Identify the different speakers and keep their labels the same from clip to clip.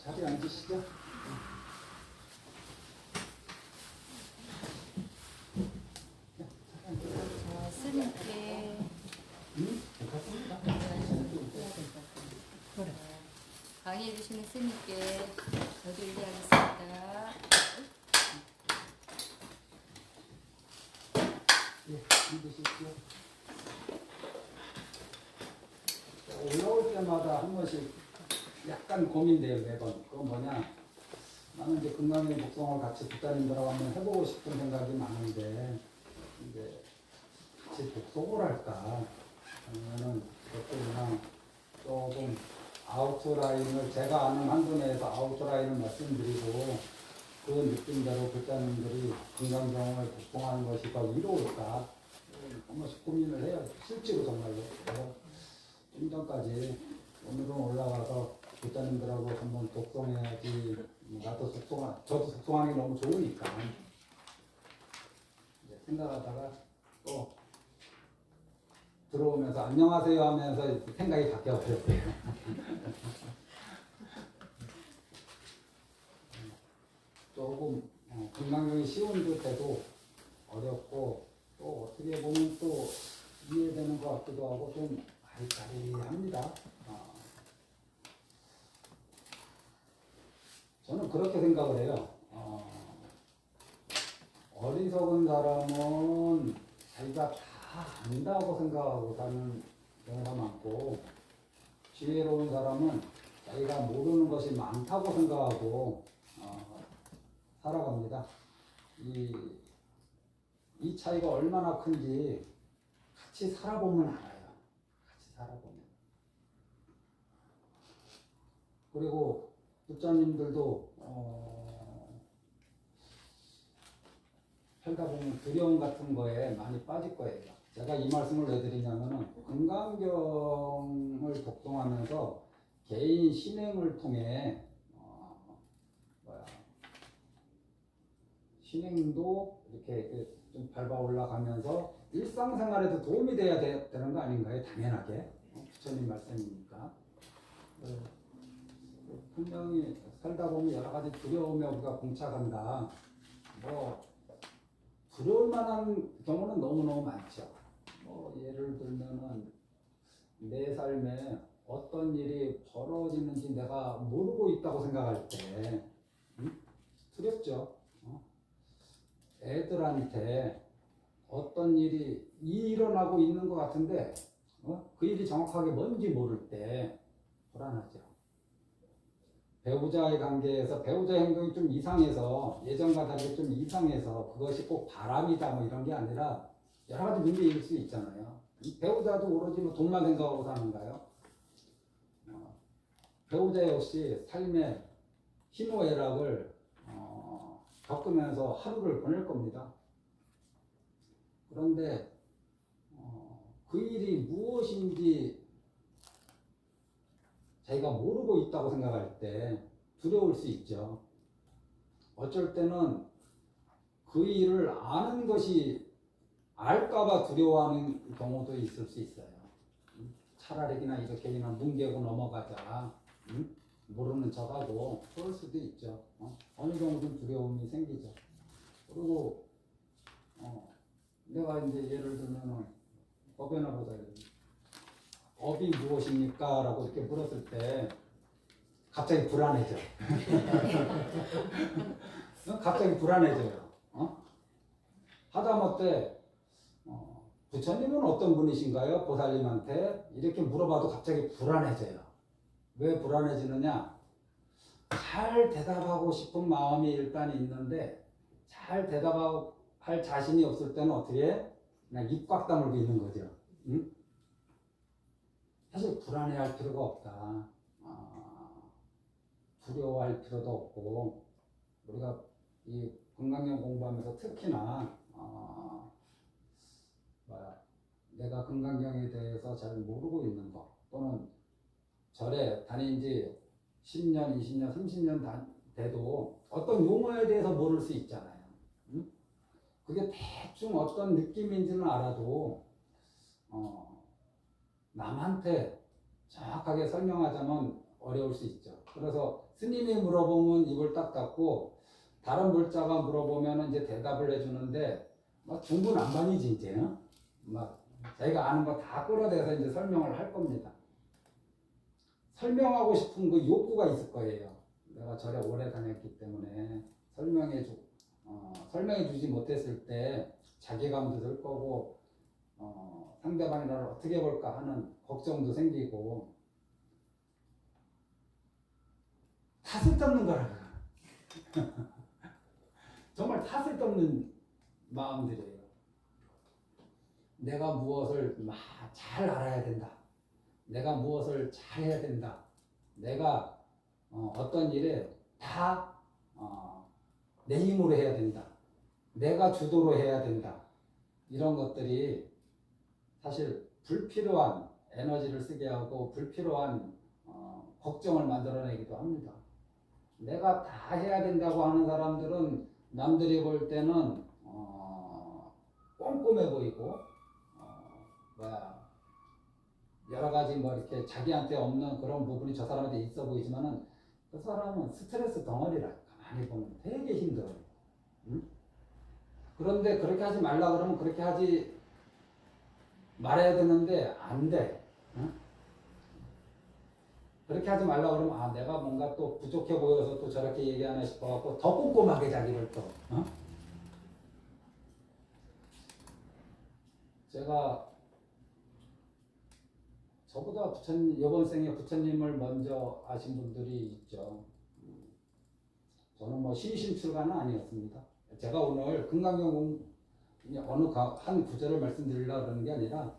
Speaker 1: 자리에 앉으시죠.
Speaker 2: 자, 스님께
Speaker 1: 괜찮습니다.
Speaker 2: 강의해 주시는 스님께 저도 일리하겠습니다.
Speaker 1: 예, 앉으십시오. 올라올 때마다 한 번씩 약간 고민돼요, 매번. 그건 뭐냐? 나는 이제 금강경 독성을 같이 국가님들하고 한번 해보고 싶은 생각이 많은데, 이제 같이 독송을 할까? 아니면은 그것도 그냥 조금 아웃라인을, 제가 아는 한도 내에서 아웃라인을 말씀드리고, 그 느낌대로 국가님들이 금강경을 독송하는 것이 더 이로울까? 한 번씩 고민을 해요. 실제로 정말로. 그래서 좀 전까지 오늘은 올라가서 국가님들하고 한번 독송해야지. 나도 저도 독송하는 게 너무 좋으니까. 이제 생각하다가 또 들어오면서 안녕하세요 하면서 생각이 바뀌어버렸어요. 조금 금강경이 쉬운 듯해도 어렵고 또 어떻게 보면 또 이해되는 것 같기도 하고 좀 아리까리합니다. 저는 그렇게 생각을 해요. 어리석은 사람은 자기가 다 안다고 생각하고 사는 경우가 많고, 지혜로운 사람은 자기가 모르는 것이 많다고 생각하고 살아갑니다. 이 차이가 얼마나 큰지 같이 살아보면 알아요. 같이 살아보면. 그리고 부처님들도 살다 보면 두려움 같은 거에 많이 빠질 거예요. 제가 이 말씀을 왜 드리냐면은 금강경을 독송하면서 개인 신행을 통해 신행도 이렇게 좀 밟아 올라가면서 일상생활에도 도움이 돼야 되는 거 아닌가요? 당연하게. 부처님 말씀이니까. 분명히 살다 보면 여러 가지 두려움에 우리가 봉착한다. 두려울 만한 경우는 너무너무 많죠. 예를 들면은 내 삶에 어떤 일이 벌어지는지 내가 모르고 있다고 생각할 때 두렵죠. 애들한테 어떤 일이 일어나고 있는 것 같은데 그 일이 정확하게 뭔지 모를 때 불안하죠. 배우자의 관계에서 배우자 행동이 좀 이상해서, 예전과 다르게 좀 이상해서 그것이 꼭 바람이다 뭐 이런 게 아니라 여러 가지 문제일 수 있잖아요. 이 배우자도 오로지 뭐 돈만 생각하고 사는가요? 배우자 역시 삶의 희노애락을 겪으면서 하루를 보낼 겁니다. 그런데 그 일이 무엇인지 자기가 모르고 있다고 생각할 때 두려울 수 있죠. 어쩔 때는 그 일을 아는 것이 알까봐 두려워하는 경우도 있을 수 있어요. 차라리 그냥 이렇게 그냥 뭉개고 넘어가자. 모르는 척하고 그럴 수도 있죠. 어느 정도 두려움이 생기죠. 그리고 내가 이제 예를 들면 법에나 보자. 법이 무엇입니까? 라고 이렇게 물었을 때 갑자기 불안해져. 갑자기 불안해져요. 하다못해 부처님은 어떤 분이신가요? 보살님한테 이렇게 물어봐도 갑자기 불안해져요. 왜 불안해지느냐? 잘 대답하고 싶은 마음이 일단 있는데 잘 대답할 자신이 없을 때는 어떻게 해? 그냥 입 꽉 다물고 있는 거죠. 응? 사실 불안해할 필요가 없다. 두려워할 필요도 없고, 우리가 이 금강경 공부하면서 특히나 내가 금강경에 대해서 잘 모르고 있는 것, 또는 절에 다닌 지 10년, 20년, 30년 돼도 어떤 용어에 대해서 모를 수 있잖아요. 응? 그게 대충 어떤 느낌인지는 알아도 남한테 정확하게 설명하자면 어려울 수 있죠. 그래서 스님이 물어보면 입을 딱 닫고 다른 불자가 물어보면 이제 대답을 해주는데 막 중구난방이지 이제. 막 자기가 아는 거 다 끌어내서 이제 설명을 할 겁니다. 설명하고 싶은 그 욕구가 있을 거예요. 내가 절에 오래 다녔기 때문에 설명해 주지 못했을 때 자괴감도 들 거고 상대방이 나를 어떻게 볼까 하는 걱정도 생기고 다 쓸데없는 거라고요. 정말 다 쓸데없는 마음들이에요. 내가 무엇을 잘 알아야 된다. 내가 무엇을 잘해야 된다. 내가 어떤 일에 다 내 힘으로 해야 된다. 내가 주도로 해야 된다. 이런 것들이 사실 불필요한 에너지를 쓰게 하고 불필요한 걱정을 만들어내기도 합니다. 내가 다 해야 된다고 하는 사람들은 남들이 볼 때는 꼼꼼해 보이고 여러 가지 뭐 이렇게 자기한테 없는 그런 부분이 저 사람한테 있어 보이지만은 그 사람은 스트레스 덩어리라. 가만히 보면 되게 힘들어요. 응? 그런데 그렇게 하지 말라 그러면 그렇게 하지 말아야 되는데 안 돼. 응? 그렇게 하지 말라 그러면 내가 뭔가 또 부족해 보여서 또 저렇게 얘기하나 싶어갖고 더 꼼꼼하게 자기를 또. 제가 저보다 이번 생에 부처님을 먼저 아신 분들이 있죠. 저는 뭐 신신 출가는 아니었습니다. 제가 오늘 금강경 어느 한 구절을 말씀드리려고 그러는 게 아니라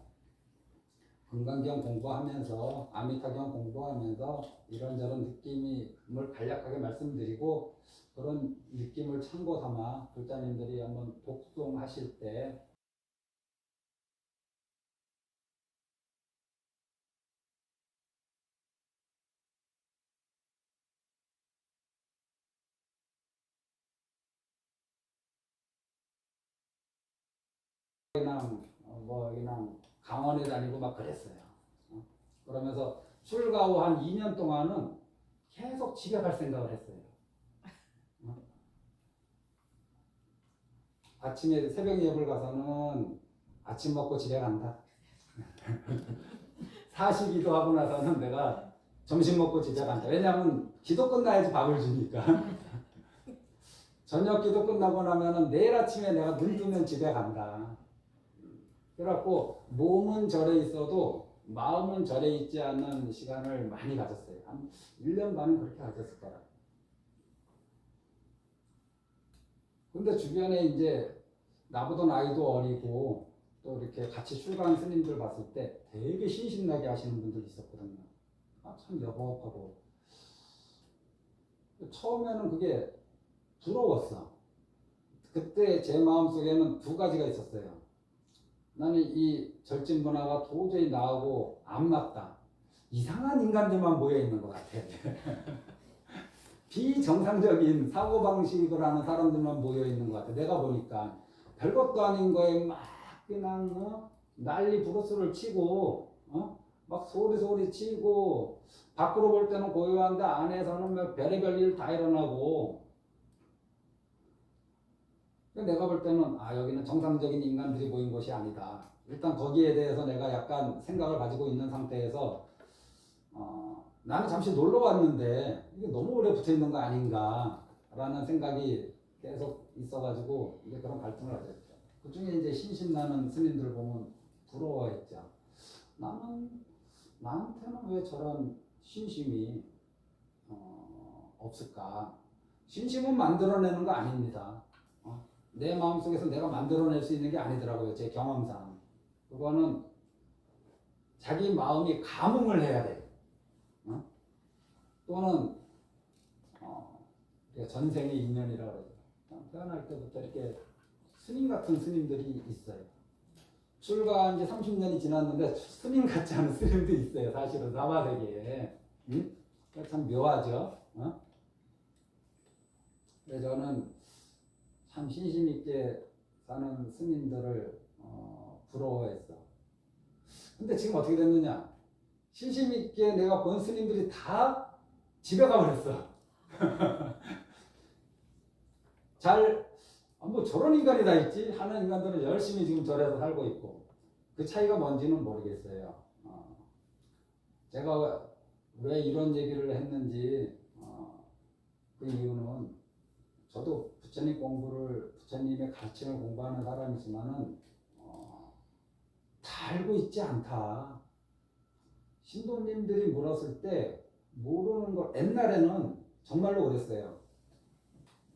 Speaker 1: 금강경 공부하면서 아미타경 공부하면서 이런저런 느낌을 간략하게 말씀드리고 그런 느낌을 참고 삼아 불자님들이 한번 독송하실 때 그냥 강원에 다니고 막 그랬어요. 그러면서 출가 후 한 2년 동안은 계속 집에 갈 생각을 했어요. 아침에 새벽 예불 가서는 아침 먹고 집에 간다. 사시기도 하고 나서는 내가 점심 먹고 집에 간다. 왜냐하면 기도 끝나야지 밥을 주니까. 저녁 기도 끝나고 나면은 내일 아침에 내가 눈 뜨면 집에 간다. 그래갖고 몸은 절에 있어도 마음은 절에 있지 않는 시간을 많이 가졌어요. 한 1년 반은 그렇게 가졌을 거라. 근데 주변에 이제 나보다 나이도 어리고 또 이렇게 같이 출가한 스님들 봤을 때 되게 신신나게 하시는 분들이 있었거든요. 참 여복하고. 처음에는 그게 부러웠어. 그때 제 마음속에는 두 가지가 있었어요. 나는 이 절진 문화가 도저히 나하고 안 맞다. 이상한 인간들만 모여 있는 것 같아. 비정상적인 사고방식을 하는 사람들만 모여 있는 것 같아. 내가 보니까 별것도 아닌 거에 막 그냥 난리 부르스를 치고 막 소리 치고 밖으로 볼 때는 고요한데 안에서는 막 별의별 일 다 일어나고 내가 볼 때는 여기는 정상적인 인간들이 모인 곳이 아니다. 일단 거기에 대해서 내가 약간 생각을 가지고 있는 상태에서 나는 잠시 놀러 왔는데 이게 너무 오래 붙어 있는 거 아닌가 라는 생각이 계속 있어가지고 이제 그런 갈등을 하게 됐죠. 그 중에 이제 신신나는 스님들 보면 부러워했죠. 나한테는 왜 저런 신심이 없을까? 신심은 만들어내는 거 아닙니다. 내 마음속에서 내가 만들어낼 수 있는 게 아니더라고요. 제 경험상. 그거는 자기 마음이 감응을 해야 돼. 또는 전생의 인연이라고 그러죠. 태어날 때부터 이렇게 스님 같은 스님들이 있어요. 출가한 지 30년이 지났는데 스님 같지 않은 스님도 있어요. 사실은 사바세계에. 참 묘하죠. 그래서 저는 참 신심 있게 사는 스님들을 부러워했어. 근데 지금 어떻게 됐느냐? 신심 있게 내가 본 스님들이 다 집에 가버렸어. 뭐 저런 인간이 다 있지 하는 인간들은 열심히 지금 절에서 살고 있고 그 차이가 뭔지는 모르겠어요. 제가 왜 이런 얘기를 했는지 그 이유는 저도 부처님의 가르침을 공부하는 사람이지만은 다 알고 있지 않다. 신도님들이 물었을 때 모르는 거 옛날에는 정말로 그랬어요.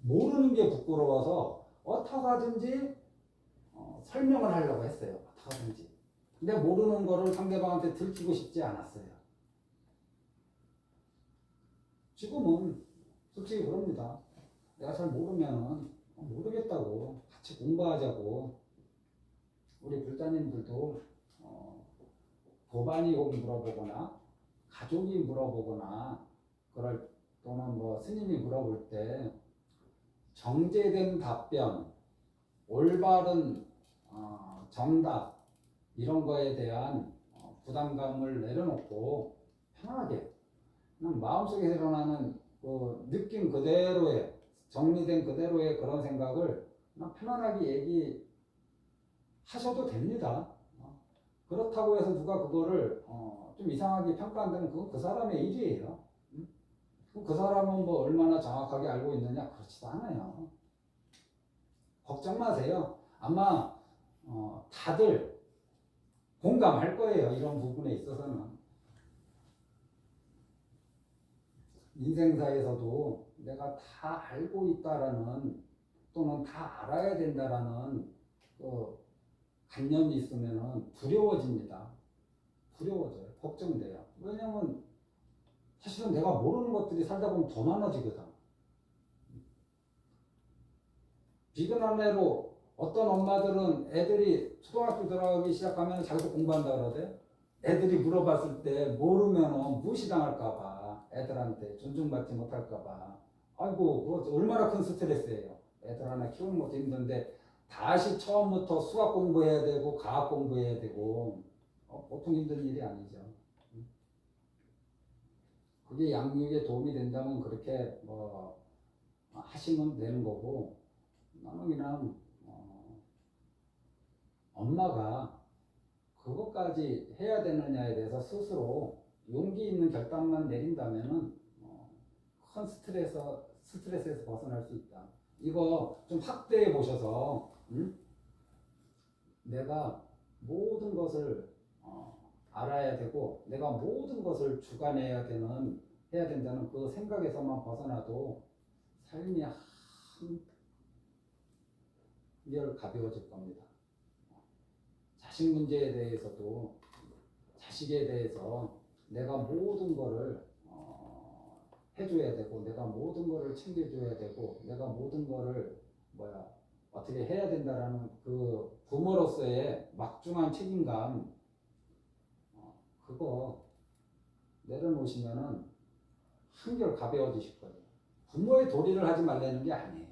Speaker 1: 모르는 게 부끄러워서 어떡하든지 설명을 하려고 했어요. 어떡하든지. 근데 모르는 거를 상대방한테 들키고 싶지 않았어요. 지금은 솔직히 그럽니다. 내가 잘 모르면은 모르겠다고 같이 공부하자고. 우리 불자님들도 도반이 물어보거나 가족이 물어보거나 또는 뭐 스님이 물어볼 때 정제된 답변, 올바른 정답 이런 거에 대한 부담감을 내려놓고 편하게 그냥 마음속에 일어나는 그 느낌 그대로의 정리된 그대로의 그런 생각을 그냥 편안하게 얘기하셔도 됩니다. 그렇다고 해서 누가 그거를 좀 이상하게 평가한다면 그건 그 사람의 일이에요. 그 사람은 뭐 얼마나 정확하게 알고 있느냐 그렇지도 않아요. 걱정 마세요. 아마 다들 공감할 거예요. 이런 부분에 있어서는. 인생사에서도 내가 다 알고 있다라는 또는 다 알아야 된다라는 그 관념이 있으면 두려워집니다. 두려워져요. 걱정돼요. 왜냐면 사실은 내가 모르는 것들이 살다 보면 더 많아지거든. 비근한 애로 어떤 엄마들은 애들이 초등학교 들어가기 시작하면 자기도 공부한다 그러대. 애들이 물어봤을 때 모르면 무시당할까봐 애들한테 존중받지 못할까봐 아이고 그거 얼마나 큰 스트레스예요. 애들 하나 키우는 것도 힘든데 다시 처음부터 수학 공부해야 되고 과학 공부해야 되고 보통 힘든 일이 아니죠. 그게 양육에 도움이 된다면 그렇게 뭐 하시면 되는 거고 나는 그냥 엄마가 그것까지 해야 되느냐에 대해서 스스로 용기 있는 결단만 내린다면은 큰 스트레스에서 벗어날 수 있다. 이거 좀 확대해 보셔서 내가 모든 것을 알아야 되고 내가 모든 것을 주관해야 해야 된다는 그 생각에서만 벗어나도 삶이 한결 가벼워질 겁니다. 자식 문제에 대해서도 자식에 대해서 내가 모든 거를 해줘야 되고 내가 모든 거를 챙겨줘야 되고 내가 모든 거를 어떻게 해야 된다라는 그 부모로서의 막중한 책임감 그거 내려놓으시면은 한결 가벼워지실 거예요. 부모의 도리를 하지 말라는 게 아니에요.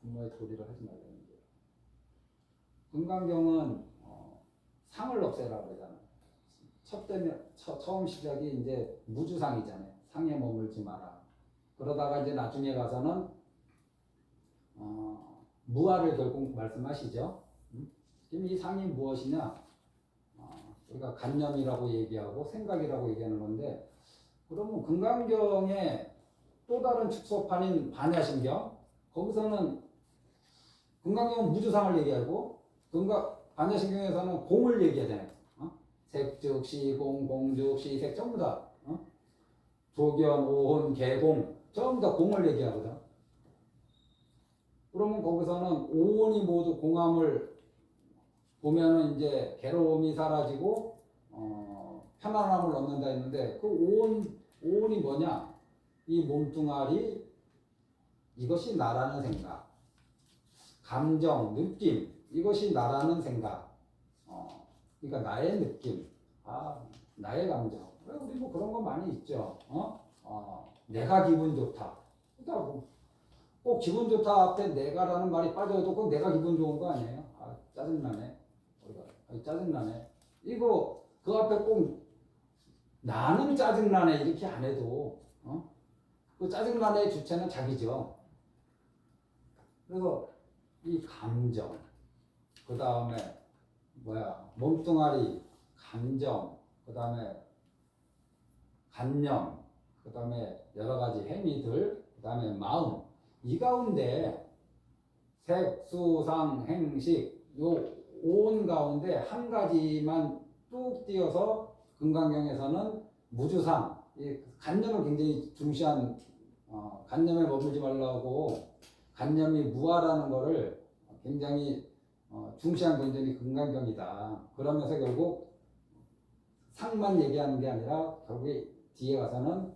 Speaker 1: 부모의 도리를 하지 말라는 게. 금강경은 상을 없애라 그러잖아요. 처음 시작이 이제 무주상이잖아요. 상에 머물지 마라. 그러다가 이제 나중에 가서는 무아를 결국 말씀하시죠. 지금 이 상이 무엇이냐? 우리가 관념이라고 얘기하고 생각이라고 얘기하는 건데 그러면 금강경의 또 다른 축소판인 반야신경 거기서는 금강경은 무주상을 얘기하고 반야신경에서는 공을 얘기하잖아요. 색즉 시공 공즉 시색 전부 다 조견 오혼 개공 전부 다 공을 얘기하거든. 그러면 거기서는 오혼이 모두 공함을 보면은 이제 괴로움이 사라지고 편안함을 얻는다 했는데 그 오혼이 뭐냐? 이 몸뚱아리 이것이 나라는 생각, 감정, 느낌 이것이 나라는 생각. 그러니까 나의 느낌, 나의 감정. 우리 뭐 그런 거 많이 있죠. 내가 기분 좋다. 그러니까 꼭 기분 좋다 앞에 내가라는 말이 빠져도 꼭 내가 기분 좋은 거 아니에요? 짜증나네. 짜증나네. 이거 그 앞에 꼭 나는 짜증나네 이렇게 안 해도 그 짜증난의 주체는 자기죠. 그래서 이 감정, 그 다음에 몸뚱아리, 감정, 그 다음에 관념, 그 다음에 여러 가지 행위들, 그 다음에 마음, 이 가운데 색, 수, 상, 행식, 요 온 가운데 한 가지만 뚝 띄어서 금강경에서는 무주상, 이 관념을 굉장히 중시한, 관념에 머물지 말라고 관념이 무아라는 거를 굉장히 중시한 경전이 금강경이다. 그러면서 결국 상만 얘기하는 게 아니라 결국에 뒤에 가서는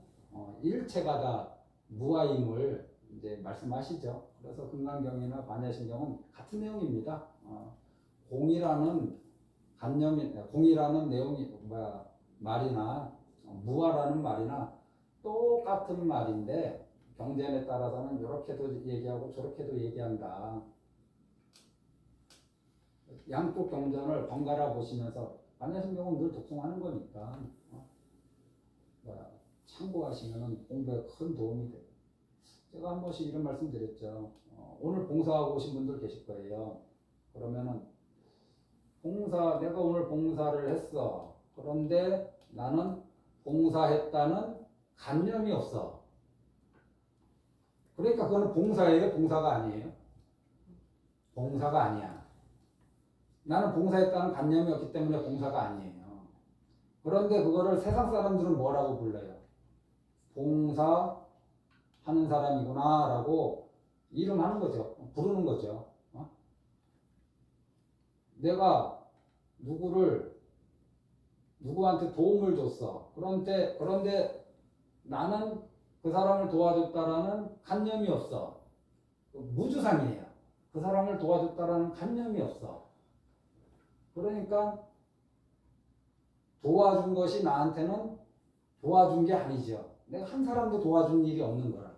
Speaker 1: 일체가 다 무아임을 이제 말씀하시죠. 그래서 금강경이나 반야신경은 같은 내용입니다. 공이라는 공이라는 내용이 말이나 무아라는 말이나 똑같은 말인데 경전에 따라서는 이렇게도 얘기하고 저렇게도 얘기한다. 양쪽 경전을 번갈아 보시면서 반야신경은 늘 독송하는 거니까 참고하시면 공부에 큰 도움이 돼요. 제가 한 번씩 이런 말씀 드렸죠. 오늘 봉사하고 오신 분들 계실 거예요. 그러면은 내가 오늘 봉사를 했어. 그런데 나는 봉사했다는 관념이 없어. 그러니까 그거는 봉사예요? 봉사가 아니에요? 봉사가 아니야. 나는 봉사했다는 관념이 없기 때문에 봉사가 아니에요. 그런데 그거를 세상 사람들은 뭐라고 불러요? 봉사하는 사람이구나 라고 이름하는 거죠. 부르는 거죠. 내가 누구한테 도움을 줬어. 그런데 나는 그 사람을 도와줬다라는 관념이 없어. 무주상이에요. 그 사람을 도와줬다라는 관념이 없어. 그러니까 도와준 것이 나한테는 도와준 게 아니죠. 내가 한 사람도 도와준 일이 없는 거라.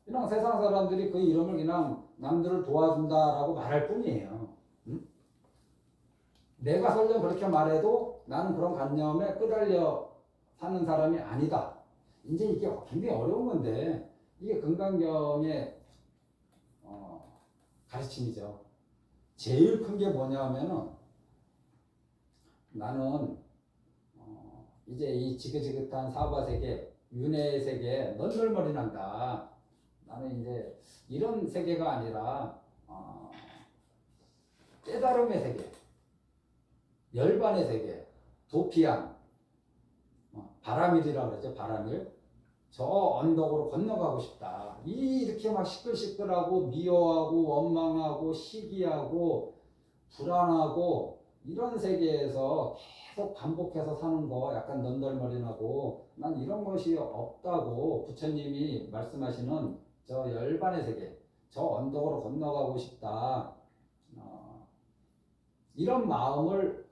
Speaker 1: 그냥 세상 사람들이 그 이름을 그냥 남들을 도와준다라고 말할 뿐이에요. 응? 내가 설령 그렇게 말해도 나는 그런 관념에 끄달려 사는 사람이 아니다. 이제 이게 굉장히 어려운 건데 이게 금강경의 가르침이죠. 제일 큰 게 뭐냐면은 나는 이제 이 지긋지긋한 사바세계, 윤회의 세계에 넌널머리 난다. 나는 이제 이런 세계가 아니라 깨달음의 세계, 열반의 세계, 도피양, 바라밀이라고 그러죠. 바라밀. 저 언덕으로 건너가고 싶다. 이렇게 막 시끌시끌하고 미워하고 원망하고 시기하고 불안하고 이런 세계에서 계속 반복해서 사는 거 약간 넌덜머리나고 난 이런 것이 없다고 부처님이 말씀하시는 저 열반의 세계, 저 언덕으로 건너가고 싶다. 이런 마음을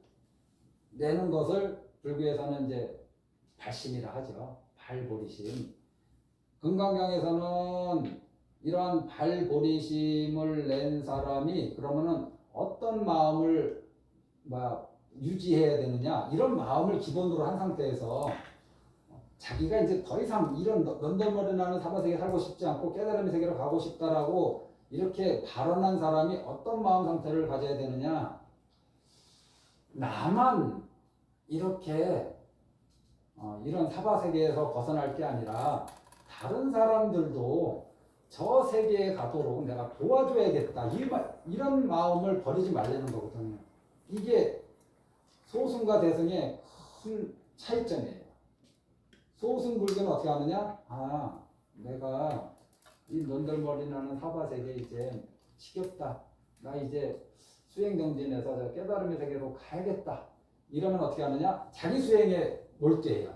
Speaker 1: 내는 것을 불교에서는 이제 발심이라 하죠. 발보리심. 금강경에서는 이러한 발보리심을 낸 사람이 그러면은 어떤 마음을 유지해야 되느냐, 이런 마음을 기본으로 한 상태에서 자기가 이제 더 이상 이런 넌덜머리 나는 사바세계에 살고 싶지 않고 깨달음의 세계로 가고 싶다라고 이렇게 발언한 사람이 어떤 마음 상태를 가져야 되느냐, 나만 이렇게 이런 사바세계에서 벗어날 게 아니라 다른 사람들도 저 세계에 가도록 내가 도와줘야겠다. 이런 마음을 버리지 말라는 거거든요. 이게 소승과 대승의 큰 차이점이에요. 소승 불교는 어떻게 하느냐? 내가 이 넌덜머리 나는 사바세계 이제 지겹다. 나 이제 수행정진에서 저 깨달음의 세계로 가야겠다. 이러면 어떻게 하느냐? 자기 수행에 몰두해요.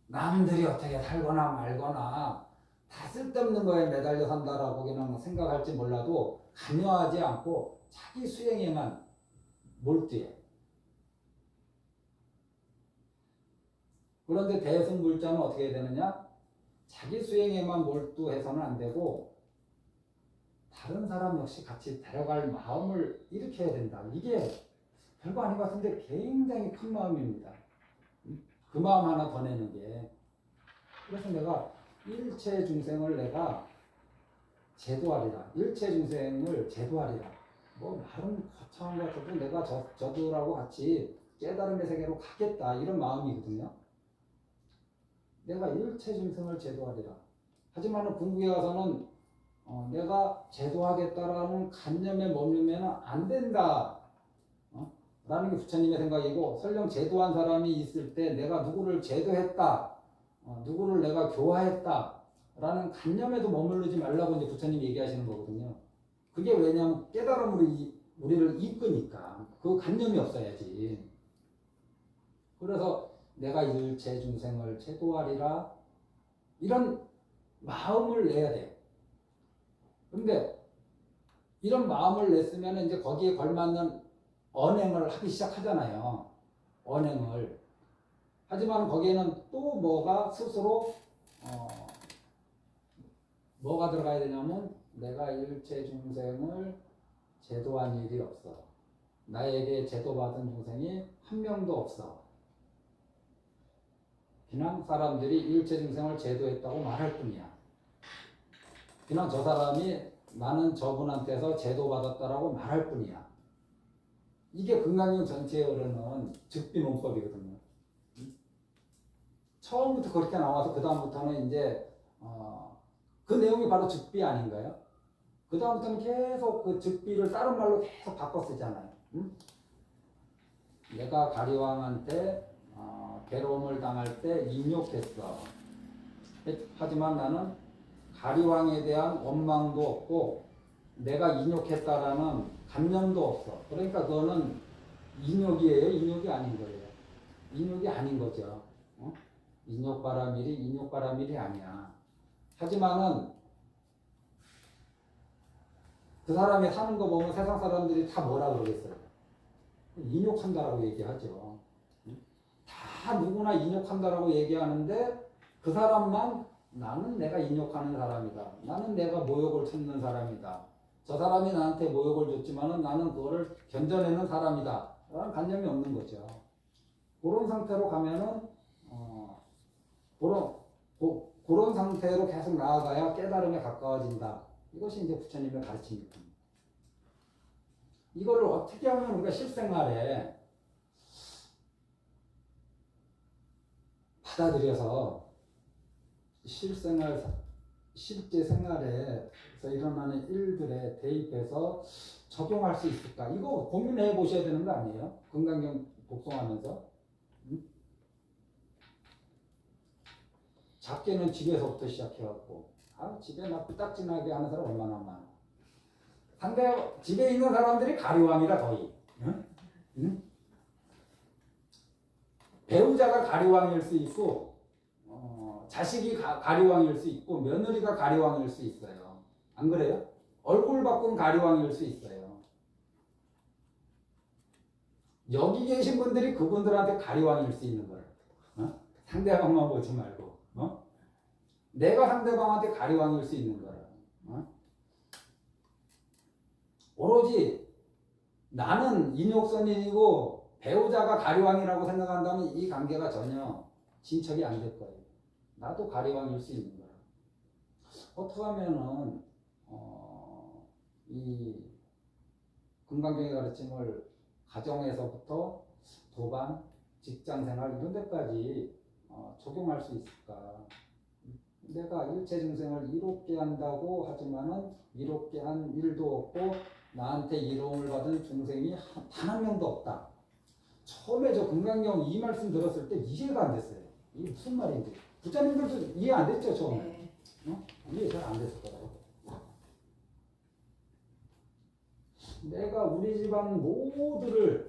Speaker 1: 남들이 어떻게 살거나 말거나 다 쓸데없는 거에 매달려 산다라고 그냥 생각할지 몰라도 관여하지 않고 자기 수행에만 몰두해. 그런데 대승불자는 어떻게 해야 되느냐? 자기 수행에만 몰두해서는 안 되고 다른 사람 역시 같이 데려갈 마음을 일으켜야 된다. 이게 별거 아닌 것 같은데 굉장히 큰 마음입니다. 그 마음 하나 더 내는 게. 그래서 내가 일체 중생을 내가 제도하리라. 일체 중생을 제도하리라. 뭐 말은 거창한 것 같아도 내가 저들하고 같이 깨달음의 세계로 가겠다 이런 마음이거든요. 내가 일체 중생을 제도하리라. 하지만 궁극에 가서는 내가 제도하겠다라는 관념에 머물면 안 된다. 라는 게 부처님의 생각이고, 설령 제도한 사람이 있을 때 내가 누구를 제도했다, 누구를 내가 교화했다 라는 관념에도 머무르지 말라고 이제 부처님이 얘기하시는 거거든요. 그게 왜냐면 깨달음으로 우리를 이끄니까 그 관념이 없어야지. 그래서 내가 일체 중생을 제도하리라 이런 마음을 내야 돼. 근데 이런 마음을 냈으면 이제 거기에 걸맞는 언행을 하기 시작하잖아요. 언행을. 하지만 거기에는 또 뭐가 스스로 뭐가 들어가야 되냐면 내가 일체 중생을 제도한 일이 없어. 나에게 제도받은 중생이 한 명도 없어. 그냥 사람들이 일체 중생을 제도했다고 말할 뿐이야. 그냥 저 사람이 나는 저분한테서 제도받았다라고 말할 뿐이야. 이게 금강경 전체에 오르는 즉비 논법이거든요. 처음부터 그렇게 나와서 그 다음부터는 이제 그 내용이 바로 즉비 아닌가요? 그 다음부터는 계속 그 즉비를 다른 말로 계속 바꿔 쓰잖아요. 내가 가리왕한테 괴로움을 당할 때 인욕했어. 하지만 나는 가리왕에 대한 원망도 없고 내가 인욕했다라는 감념도 없어. 그러니까 그거는 인욕이에요? 인욕이 아닌 거예요. 인욕이 아닌 거죠. 인욕바라밀이 인욕바라밀이 아니야. 하지만은 그 사람이 사는 거 보면 세상 사람들이 다 뭐라 그러겠어요? 인욕한다라고 얘기하죠. 다 누구나 인욕한다라고 얘기하는데 그 사람만 나는 내가 인욕하는 사람이다. 나는 내가 모욕을 찾는 사람이다. 저 사람이 나한테 모욕을 줬지만은 나는 그거를 견뎌내는 사람이다. 라는 관념이 없는 거죠. 그런 상태로 가면은, 그런 상태로 계속 나아가야 깨달음에 가까워진다. 이것이 이제 부처님의 가르침입니다. 이거를 어떻게 하면 우리가 실생활에 받아들여서 실제 생활에서 일어나는 일들에 대입해서 적용할 수 있을까? 이거 고민해 보셔야 되는 거 아니에요? 금강경 복송하면서. 작게는 집에서부터 시작해갖고, 집에 막 부딱지나게 하는 사람 얼마나 많아. 상대, 집에 있는 사람들이 가리왕이라 거의. 응? 배우자가 가리왕일 수 있고, 자식이 가리왕일 수 있고 며느리가 가리왕일 수 있어요. 안 그래요? 얼굴 바꾼 가리왕일 수 있어요. 여기 계신 분들이 그분들한테 가리왕일 수 있는 거예요. 상대방만 보지 말고. 내가 상대방한테 가리왕일 수 있는 거예요. 오로지 나는 인욕선인이고 배우자가 가리왕이라고 생각한다면 이 관계가 전혀 진척이 안 될 거예요. 나도 가리왕일 수 있는 거야. 어떻게 하면은 이 금강경의 가르침을 가정에서부터 도반, 직장생활 이런 데까지 적용할 수 있을까? 내가 일체 중생을 이롭게 한다고 하지만은 이롭게 한 일도 없고 나한테 이로움을 받은 중생이 단 한 명도 없다. 처음에 저 금강경 이 말씀 들었을 때 이해가 안 됐어요. 이게 무슨 말인지. 부자님들도 이해 안 됐죠, 처음에? 이해 잘 안 됐을 거라고. 내가 우리 집안 모두를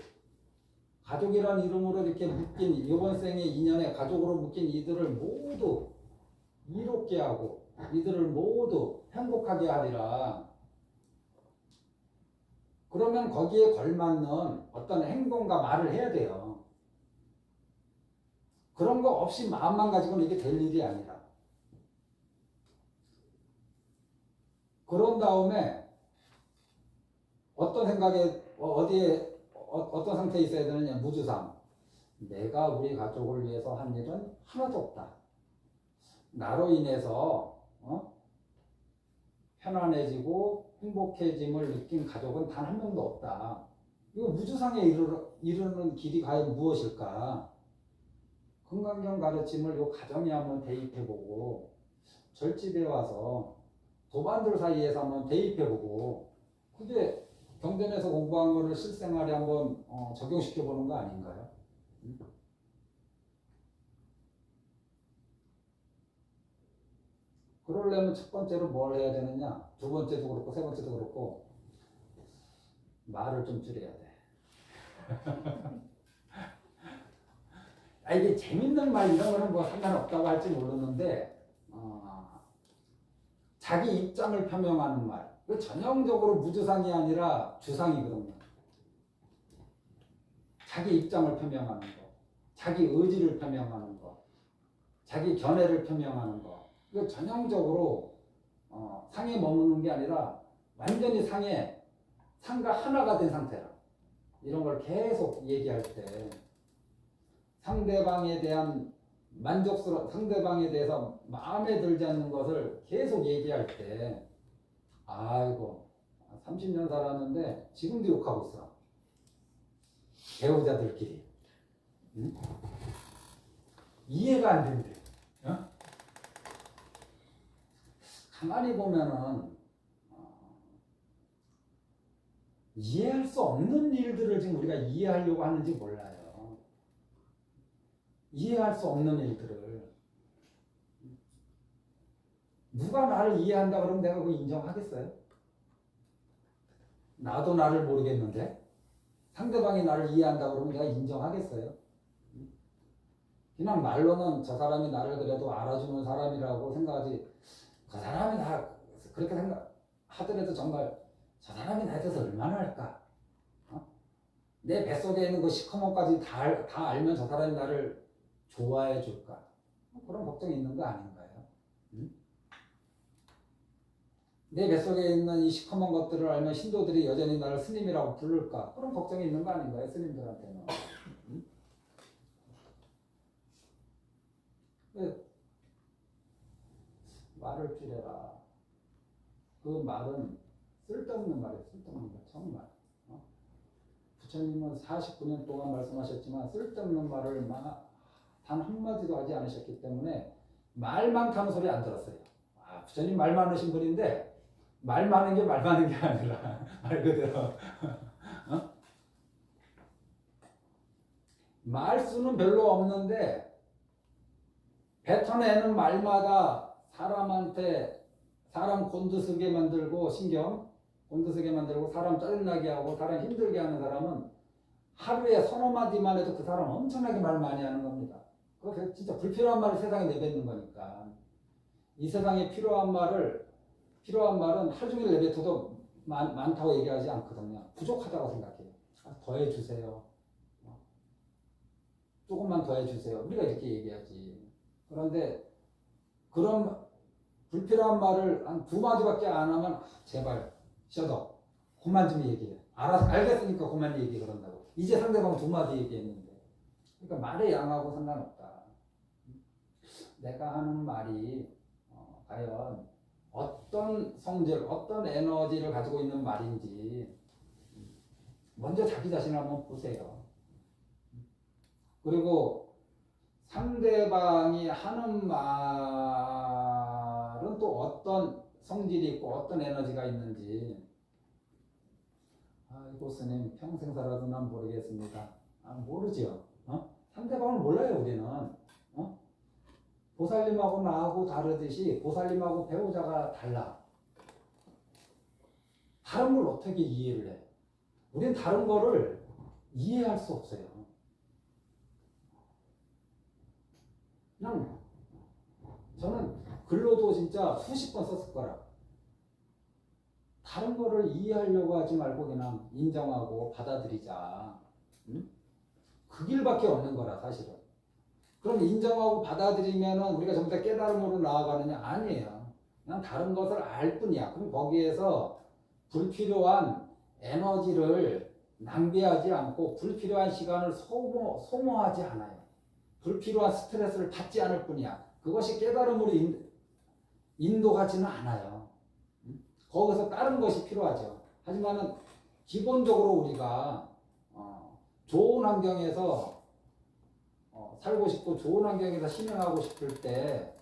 Speaker 1: 가족이라는 이름으로 이렇게 묶인, 이번 생의 인연에 가족으로 묶인 이들을 모두 이롭게 하고, 이들을 모두 행복하게 하리라. 그러면 거기에 걸맞는 어떤 행동과 말을 해야 돼요. 그런 거 없이 마음만 가지고는 이게 될 일이 아니라. 그런 다음에 어떤 생각에 어디에 어떤 상태에 있어야 되느냐. 무주상. 내가 우리 가족을 위해서 한 일은 하나도 없다. 나로 인해서 편안해지고 행복해짐을 느낀 가족은 단 한 명도 없다. 이거 우주상에 이르는 길이 과연 무엇일까? 건강경 가르침을 요 가정에 한번 대입해보고 절집에 와서 도반들 사이에서 한번 대입해보고 그게 경전에서 공부한 거를 실생활에 한번 적용시켜보는 거 아닌가요? 그러려면 첫 번째로 뭘 해야 되느냐? 두 번째도 그렇고 세 번째도 그렇고 말을 좀 줄여야 돼. 이게 재밌는 말 이런 거는 뭐 상관없다고 할지 모르는데 자기 입장을 표명하는 말. 그 전형적으로 무주상이 아니라 주상이거든요. 자기 입장을 표명하는 거, 자기 의지를 표명하는 거, 자기 견해를 표명하는 거. 이거 전형적으로 상에 머무는 게 아니라 완전히 상과 하나가 된 상태라. 이런 걸 계속 얘기할 때 상대방에 대한 상대방에 대해서 마음에 들지 않는 것을 계속 얘기할 때 아이고 30년 살았는데 지금도 욕하고 있어. 배우자들끼리. 응? 이해가 안 된대. 가만히 보면은 이해할 수 없는 일들을 지금 우리가 이해하려고 하는지 몰라요. 이해할 수 없는 일들을. 누가 나를 이해한다 그러면 내가 그거 인정하겠어요? 나도 나를 모르겠는데 상대방이 나를 이해한다 그러면 내가 인정하겠어요? 그냥 말로는 저 사람이 나를 그래도 알아주는 사람이라고 생각하지 그 사람이 나 그렇게 생각하더라도 정말 저 사람이 나에 대해서 얼마나 할까? 내 뱃속에 있는 그 시커먼까지 다 알면 저 사람이 나를 좋아해 줄까? 그런 걱정이 있는 거 아닌가요? 응? 내 뱃속에 있는 이 시커먼 것들을 알면 신도들이 여전히 나를 스님이라고 부를까? 그런 걱정이 있는 거 아닌가요? 스님들한테는. 응? 말을 줄여라. 그 말은 쓸데없는 말이에요. 쓸데없는 말. 정말. 부처님은 49년 동안 말씀하셨지만 쓸데없는 말을 단 한마디도 하지 않으셨기 때문에 말 많다는 소리 안 들었어요. 부처님 말 많으신 분인데 말 많은 게 말 많은 게 아니라 말 그대로 말수는 별로 없는데 뱉어내는 말마다 사람 곤두서게 만들고 곤두서게 만들고 사람 짜증나게 하고 사람 힘들게 하는 사람은 하루에 서너 마디만 해도 그 사람 엄청나게 말 많이 하는 겁니다. 그거 진짜 불필요한 말을 세상에 내뱉는 거니까. 이 세상에 필요한 말은 하루 종일 내뱉어도 많다고 얘기하지 않거든요. 부족하다고 생각해요. 더 해주세요. 조금만 더 해주세요. 우리가 이렇게 얘기하지. 그런데 그런 불필요한 말을 한 두 마디밖에 안 하면 제발 셔더 그만 좀 얘기해. 알겠으니까 그만 얘기 그런다고. 이제 상대방 두 마디 얘기했는데. 그러니까 말의 양하고 상관없다. 내가 하는 말이 과연 어떤 성질, 어떤 에너지를 가지고 있는 말인지 먼저 자기 자신을 한번 보세요. 그리고 상대방이 하는 말은 또 어떤 성질이 있고 어떤 에너지가 있는지 아이고 스님 평생 살아도 난 모르겠습니다. 모르죠. 상대방을 몰라요 우리는. 보살님하고 나하고 다르듯이 보살님하고 배우자가 달라. 다른 걸 어떻게 이해를 해? 우리는 다른 거를 이해할 수 없어요. 그냥 저는 글로도 진짜 수십 번 썼을 거라. 다른 거를 이해하려고 하지 말고 그냥 인정하고 받아들이자. 응? 그 길밖에 없는 거라 사실은. 그럼 인정하고 받아들이면은 우리가 전부 다 깨달음으로 나아가느냐? 아니에요. 그냥 다른 것을 알 뿐이야. 그럼 거기에서 불필요한 에너지를 낭비하지 않고 불필요한 시간을 소모하지 않아요. 불필요한 스트레스를 받지 않을 뿐이야. 그것이 깨달음으로 인도하지는 않아요. 거기서 다른 것이 필요하죠. 하지만은 기본적으로 우리가 좋은 환경에서 살고 싶고 좋은 환경에서 신행하고 싶을 때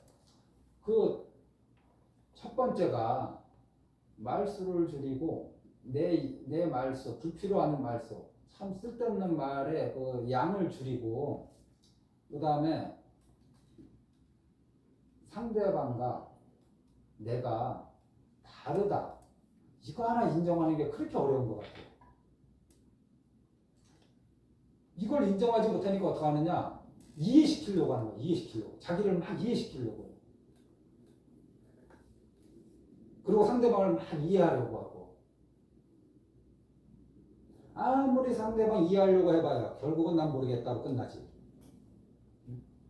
Speaker 1: 그 첫 번째가 말수를 줄이고 내 말수, 불필요한 말수, 참 쓸데없는 말의 그 양을 줄이고, 그 다음에 상대방과 내가 다르다, 이거 하나 인정하는 게 그렇게 어려운 것 같아요. 이걸 인정하지 못하니까 어떻게 하느냐, 이해시키려고 하는 거예요. 이해시키려고, 자기를 막 이해시키려고. 그리고 상대방을 막 이해하려고 하고, 아무리 상대방 이해하려고 해봐야 결국은 난 모르겠다고 끝나지.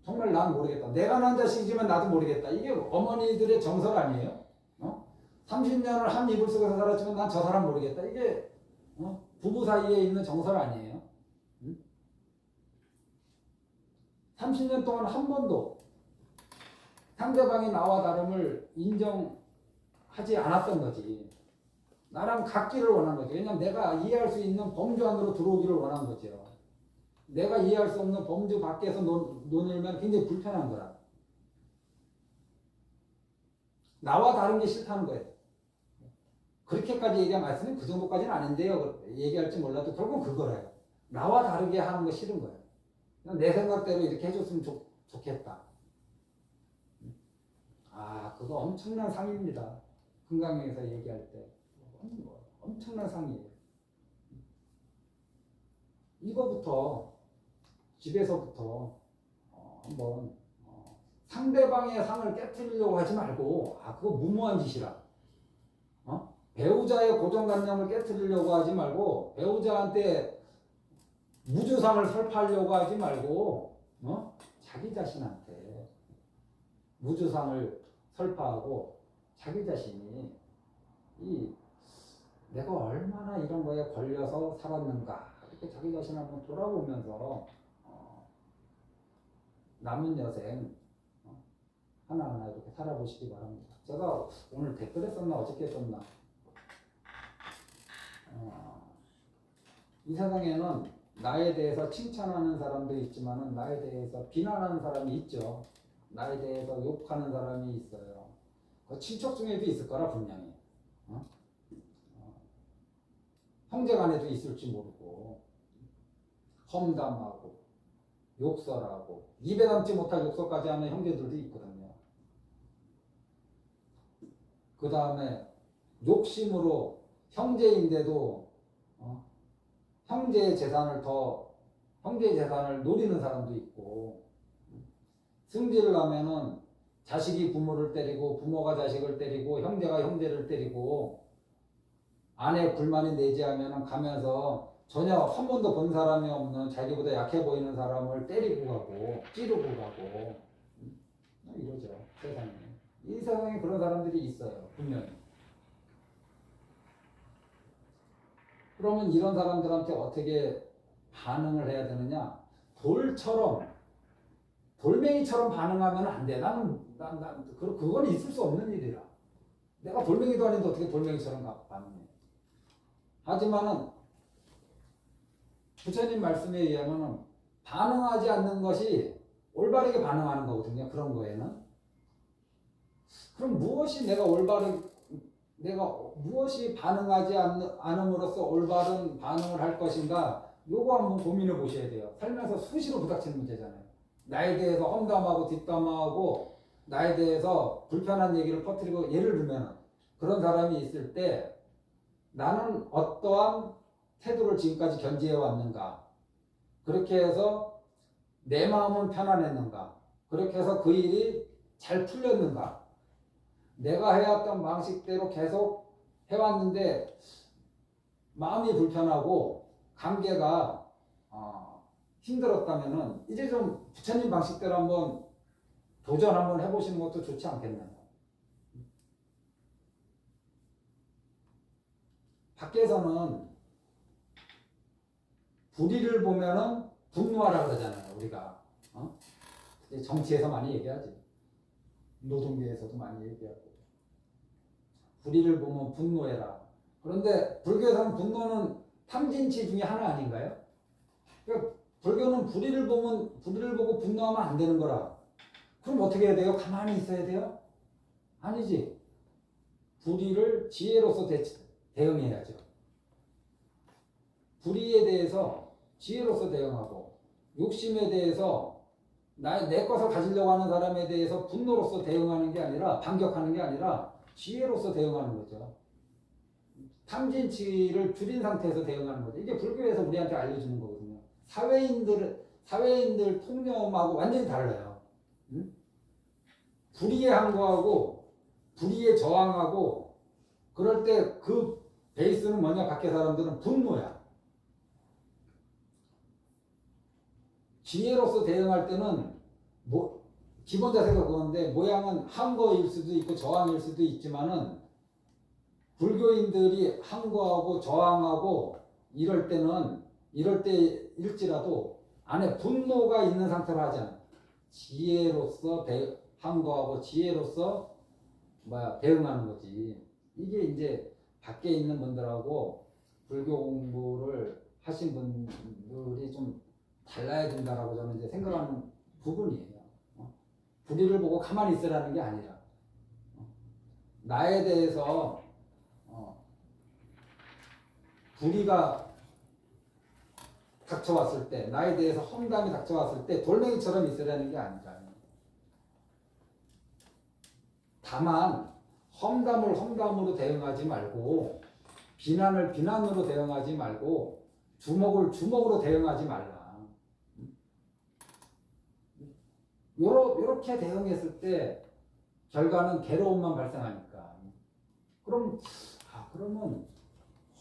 Speaker 1: 정말 난 모르겠다. 내가 난 자식이지만 나도 모르겠다. 이게 어머니들의 정설 아니에요? 30년을 한 이불 속에서 살았지만 난 저 사람 모르겠다. 이게 부부 사이에 있는 정설 아니에요? 30년 동안 한 번도 상대방이 나와 다름을 인정하지 않았던 거지. 나랑 같기를 원한 거죠. 왜냐면 내가 이해할 수 있는 범주 안으로 들어오기를 원한 거죠. 내가 이해할 수 없는 범주 밖에서 논으면 굉장히 불편한 거라. 나와 다른 게 싫다는 거예요. 그렇게까지 얘기하면 말씀은 그 정도까지는 아닌데요. 얘기할지 몰라도 결국은 그거래요. 나와 다르게 하는 거 싫은 거예요. 그냥 내 생각대로 이렇게 해줬으면 좋겠다. 그거 엄청난 상입니다. 금강경에서 얘기할 때. 엄청난 상이에요. 이거부터 집에서부터 한번 상대방의 상을 깨뜨리려고 하지 말고, 그거 무모한 짓이라. 배우자의 고정관념을 깨뜨리려고 하지 말고, 배우자한테 무주상을 설파하려고 하지 말고, 자기 자신한테 무주상을 설파하고, 자기 자신이 내가 얼마나 이런 거에 걸려서 살았는가, 이렇게 자기 자신을 한번 돌아보면서 남은 여생 하나하나 이렇게 살아보시기 바랍니다. 제가 오늘 댓글에 썼나 어저께 썼나, 이 세상에는 나에 대해서 칭찬하는 사람도 있지만 나에 대해서 비난하는 사람이 있죠. 나에 대해서 욕하는 사람이 있어요. 그 친척 중에도 있을 거라 분명히. 형제간에도 있을지 모르고, 험담하고 욕설하고 입에 담지 못할 욕설까지 하는 형제들도 있거든요. 그 다음에 욕심으로 형제인데도 형제의 재산을 노리는 사람도 있고, 승질을 하면은 자식이 부모를 때리고 부모가 자식을 때리고 형제가 형제를 때리고, 아내 불만이 내지하면은 가면서 전혀 한 번도 본 사람이 없는 자기보다 약해 보이는 사람을 때리고 가고 찌르고 가고, 이러죠. 세상에. 이 세상에 그런 사람들이 있어요. 분명히. 그러면 이런 사람들한테 어떻게 반응을 해야 되느냐? 돌멩이처럼 반응하면 안 돼. 그건 있을 수 없는 일이라. 내가 돌멩이도 아닌데 어떻게 돌멩이처럼 반응해. 하지만은 부처님 말씀에 의하면 반응하지 않는 것이 올바르게 반응하는 거거든요. 그런 거에는. 그럼 무엇이 반응하지 않음으로써 올바른 반응을 할 것인가? 요거 한번 고민해 보셔야 돼요. 살면서 수시로 부닥치는 문제잖아요. 나에 대해서 험담하고 뒷담화하고 나에 대해서 불편한 얘기를 퍼뜨리고, 예를 들면 그런 사람이 있을 때 나는 어떠한 태도를 지금까지 견지해 왔는가? 그렇게 해서 내 마음은 편안했는가? 그렇게 해서 그 일이 잘 풀렸는가? 내가 해왔던 방식대로 계속 해왔는데 마음이 불편하고 관계가 힘들었다면은 이제 좀 부처님 방식대로 한번 도전 한번 해보시는 것도 좋지 않겠나요? 밖에서는 불의를 보면은 분노하라 그러잖아요, 우리가. 정치에서 많이 얘기하지. 노동계에서도 많이 얘기하고. 불의를 보면 분노해라. 그런데 불교에서는 분노는 탐진치 중에 하나 아닌가요? 그러니까 불교는 불의를 보고 분노하면 안 되는 거라. 그럼 어떻게 해야 돼요? 가만히 있어야 돼요? 아니지. 불의를 지혜로서 대응해야죠. 불의에 대해서 지혜로서 대응하고, 욕심에 대해서 내 것을 가지려고 하는 사람에 대해서 분노로서 대응하는 게 아니라, 반격하는 게 아니라 지혜로서 대응하는 거죠. 탐진치를 줄인 상태에서 대응하는 거죠. 이게 불교에서 우리한테 알려주는 거거든요. 사회인들 통념하고 완전히 달라요. 응? 불의에 항거하고 불의에 저항하고 그럴 때 그 베이스는 뭐냐? 밖에 사람들은 분노야. 지혜로서 대응할 때는 기본 자세가 그건데 모양은 항거일 수도 있고 저항일 수도 있지만은 불교인들이 항거하고 저항하고 이럴 때일지라도 안에 분노가 있는 상태로 하잖아요. 지혜로서 항거하고 지혜로서 대응하는 거지. 이게 이제 밖에 있는 분들하고 불교 공부를 하신 분들이 좀 달라야 된다라고 저는 이제 생각하는 부분이에요. 불의를 보고 가만히 있으라는 게 아니라 나에 대해서 불의가 닥쳐왔을 때, 나에 대해서 험담이 닥쳐왔을 때 돌멩이처럼 있으라는 게 아니라 다만 험담을 험담으로 대응하지 말고 비난을 비난으로 대응하지 말고 주먹을 주먹으로 대응하지 말라. 요렇게 대응했을 때 결과는 괴로움만 발생하니까. 그러면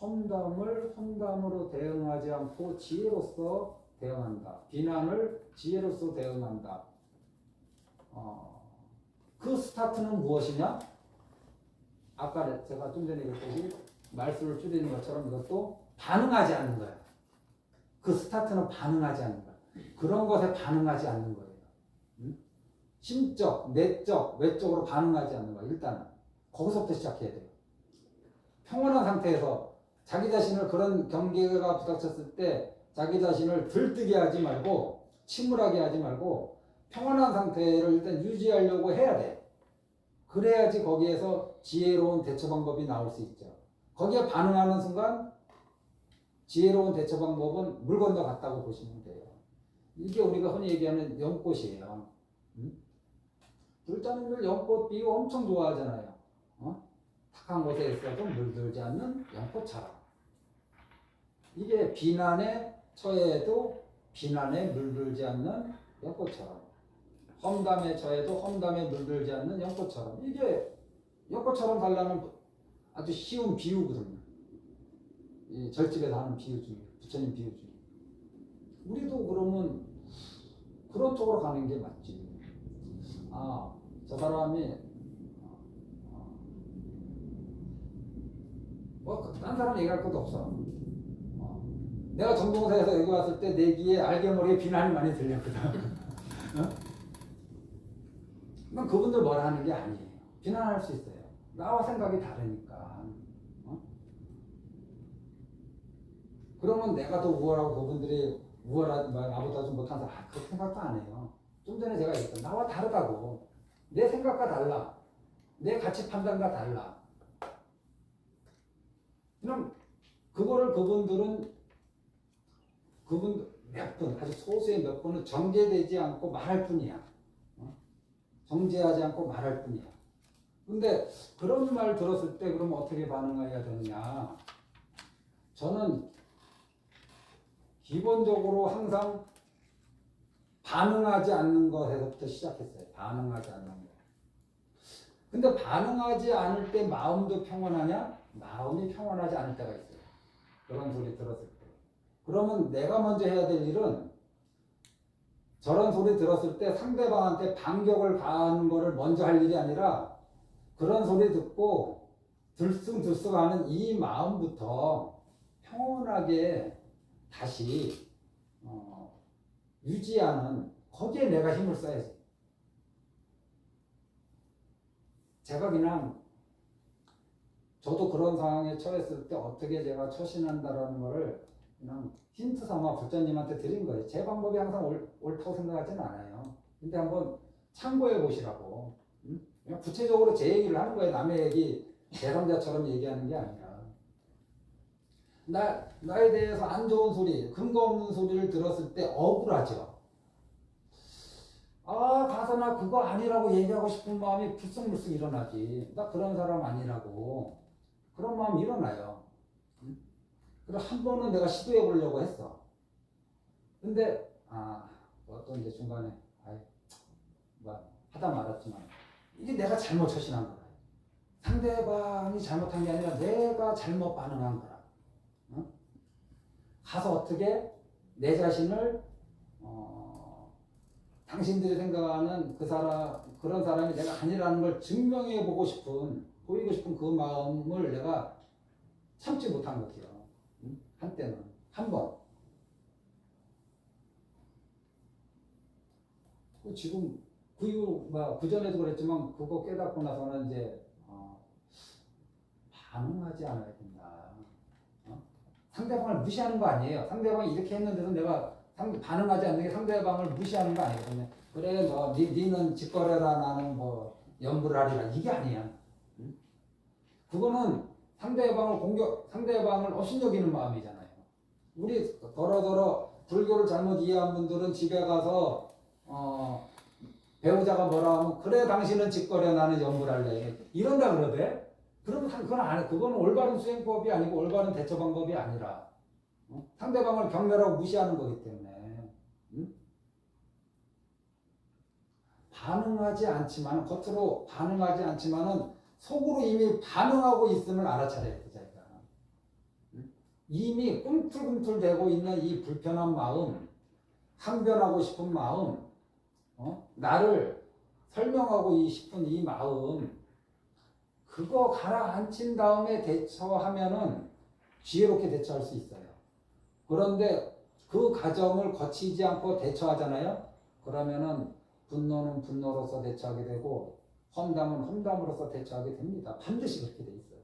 Speaker 1: 험담을 험담으로 대응하지 않고 지혜로서 대응한다. 비난을 지혜로서 대응한다. 그 스타트는 무엇이냐? 아까 제가 좀 전에 얘기했듯이 말수를 줄이는 것처럼 이것도 반응하지 않는 거야. 그 스타트는 반응하지 않는 거야. 그런 것에 반응하지 않는 거예요. 심적, 내적, 외적으로 반응하지 않는 거야. 일단은 거기서부터 시작해야 돼요. 평온한 상태에서 자기 자신을 그런 경계가 부닥쳤을 때 자기 자신을 들뜨게 하지 말고 침울하게 하지 말고 평온한 상태를 일단 유지하려고 해야 돼. 그래야지 거기에서 지혜로운 대처 방법이 나올 수 있죠. 거기에 반응하는 순간 지혜로운 대처 방법은 물 건너 갔다고 보시면 돼요. 이게 우리가 흔히 얘기하는 연꽃이에요. 불자님들 연꽃 비유 엄청 좋아하잖아요. 탁한 곳에 있어도 물들지 않는 연꽃처럼. 이게 비난에 처해도 비난에 물들지 않는 연꽃처럼. 험담에 처해도 험담에 물들지 않는 연꽃처럼. 이게 연꽃처럼 달라는 아주 쉬운 비유거든요. 이 절집에서 하는 비유 중에, 부처님 비유 중에. 우리도 그러면 그런 쪽으로 가는 게 맞지. 저 사람이 딴 사람 얘기할 것도 없어. 내가 전공사에서 여기 왔을 때 내 귀에 알게 모르게 비난이 많이 들렸거든. 난 그분들 뭐라 하는 게 아니에요. 비난할 수 있어요. 나와 생각이 다르니까. 그러면 내가 더 우월하고 그분들이 나보다 좀 못한 사람, 그렇게 생각도 안 해요. 좀 전에 제가 얘기했던 나와 다르다고. 내 생각과 달라. 내 가치 판단과 달라. 그럼 그거를 그분들 몇 분, 아주 소수의 몇 분은 정제되지 않고 말할 뿐이야. 정제하지 않고 말할 뿐이야. 근데 그런 말 들었을 때 그럼 어떻게 반응해야 되느냐? 저는 기본적으로 항상 반응하지 않는 것에서부터 시작했어요. 반응하지 않는 것. 근데 반응하지 않을 때 마음도 평온하냐? 마음이 평온하지 않을 때가 있어요. 그런 소리 들었을 때. 그러면 내가 먼저 해야 될 일은 저런 소리 들었을 때 상대방한테 반격을 가하는 거를 먼저 할 일이 아니라 그런 소리 듣고 들쑥들쑥하는 이 마음부터 평온하게 다시 유지하는, 거기에 내가 힘을 써야지. 제가 그냥 저도 그런 상황에 처했을 때 어떻게 제가 처신한다라는 거를 그냥 힌트 삼아 불자님한테 드린 거예요. 제 방법이 항상 옳다고 생각하지는 않아요. 근데 한번 참고해 보시라고. 응? 그냥 구체적으로 제 얘기를 하는 거예요. 남의 얘기 제3자처럼 얘기하는 게 아니라. 나에 대해서 안 좋은 소리, 근거 없는 소리를 들었을 때 억울하죠. 아, 가서 나 그거 아니라고 얘기하고 싶은 마음이 불쑥불쑥 일어나지. 나 그런 사람 아니라고. 그런 마음이 일어나요. 그래서 한 번은 내가 시도해 보려고 했어. 근데, 또 이제 중간에, 하다 말았지만, 이게 내가 잘못 처신한 거야. 상대방이 잘못한 게 아니라 내가 잘못 반응한 거야. 가서 어떻게 내 자신을 당신들이 생각하는 그런 사람이 내가 아니라는 걸 증명해 보고 보이고 싶은 그 마음을 내가 참지 못한 거죠. 한때는 한 번. 지금 그 이후 그 전에도 그랬지만 그거 깨닫고 나서는 이제 반응하지 않아야 된다. 상대방을 무시하는 거 아니에요. 상대방이 이렇게 했는데도 내가 반응하지 않는 게 상대방을 무시하는 거 아니거든요. 그래, 니는 짓거려라, 나는 연부를 하리라. 이게 아니야. 그거는 상대방을 업신여기는 마음이잖아요. 우리 더러더러 불교를 잘못 이해한 분들은 집에 가서 배우자가 뭐라 하면 그래 당신은 짓거려 나는 연부를 할래. 이런다 그러대. 그러면 그건 올바른 수행법이 아니고 올바른 대처 방법이 아니라 상대방을 경멸하고 무시하는 거기 때문에 반응하지 않지만 겉으로 반응하지 않지만은 속으로 이미 반응하고 있음을 알아차려야 돼 자기가. 이미 꿈틀꿈틀대고 있는 이 불편한 마음, 항변하고 싶은 마음, 나를 설명하고 싶은 이 마음, 그거 가라앉힌 다음에 대처하면은 지혜롭게 대처할 수 있어요. 그런데 그 과정을 거치지 않고 대처하잖아요. 그러면은 분노는 분노로서 대처하게 되고 험담은 험담으로서 대처하게 됩니다. 반드시 그렇게 돼 있어요.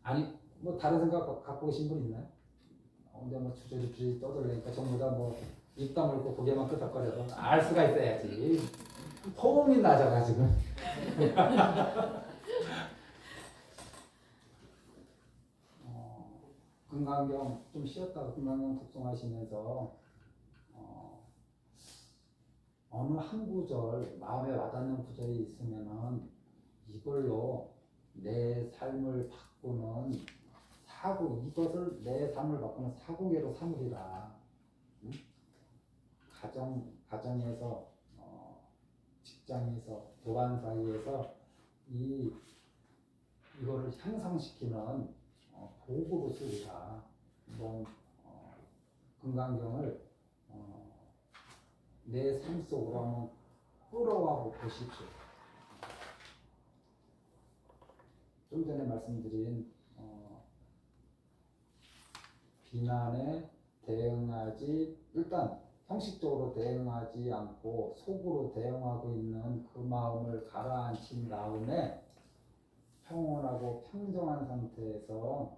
Speaker 1: 아니 다른 생각 갖고 계신 분 있나요? 근데 주저리 떠들려니까 전부 다 입 다물고 고개만 끄덕거려서 알 수가 있어야지. 호흡이 낮아가지고. 금강경 좀 쉬었다가 금강경 독송하시면서 어느 한 구절 마음에 와닿는 구절이 있으면은 이걸로 내 삶을 바꾸는 이것을 내 삶을 바꾸는 사고계로 삼으리라. 가정에서 직장에서 교환 사이에서 이거를 향상시키는 도구로 쓰리라. 이런 금강경을 내 삶 속으로 한번 끌어와 보십시오. 좀 전에 말씀드린 비난에 일단 형식적으로 대응하지 않고 속으로 대응하고 있는 그 마음을 가라앉힌 다음에 평온하고 평정한 상태에서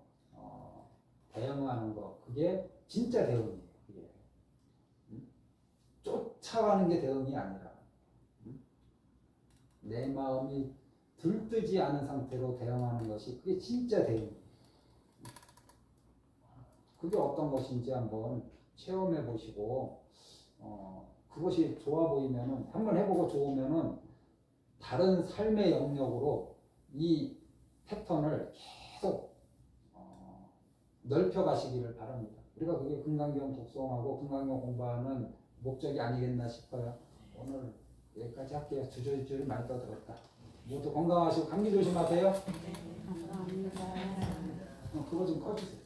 Speaker 1: 대응하는 거, 그게 진짜 대응이에요. 그게. 쫓아가는 게 대응이 아니라 내 마음이 들뜨지 않은 상태로 대응하는 것이 그게 진짜 대응이에요. 그게 어떤 것인지 한번 체험해 보시고 그것이 좋아 보이면은 한번 해보고 좋으면은 다른 삶의 영역으로 이 패턴을 계속 넓혀 가시기를 바랍니다. 우리가 그게 금강경 독송하고 금강경 공부하는 목적이 아니겠나 싶어요. 오늘 여기까지 할게요. 주저리 많이 떠들었다. 모두 건강하시고 감기 조심하세요.
Speaker 2: 감사합니다.
Speaker 1: 그거 좀 꺼주세요.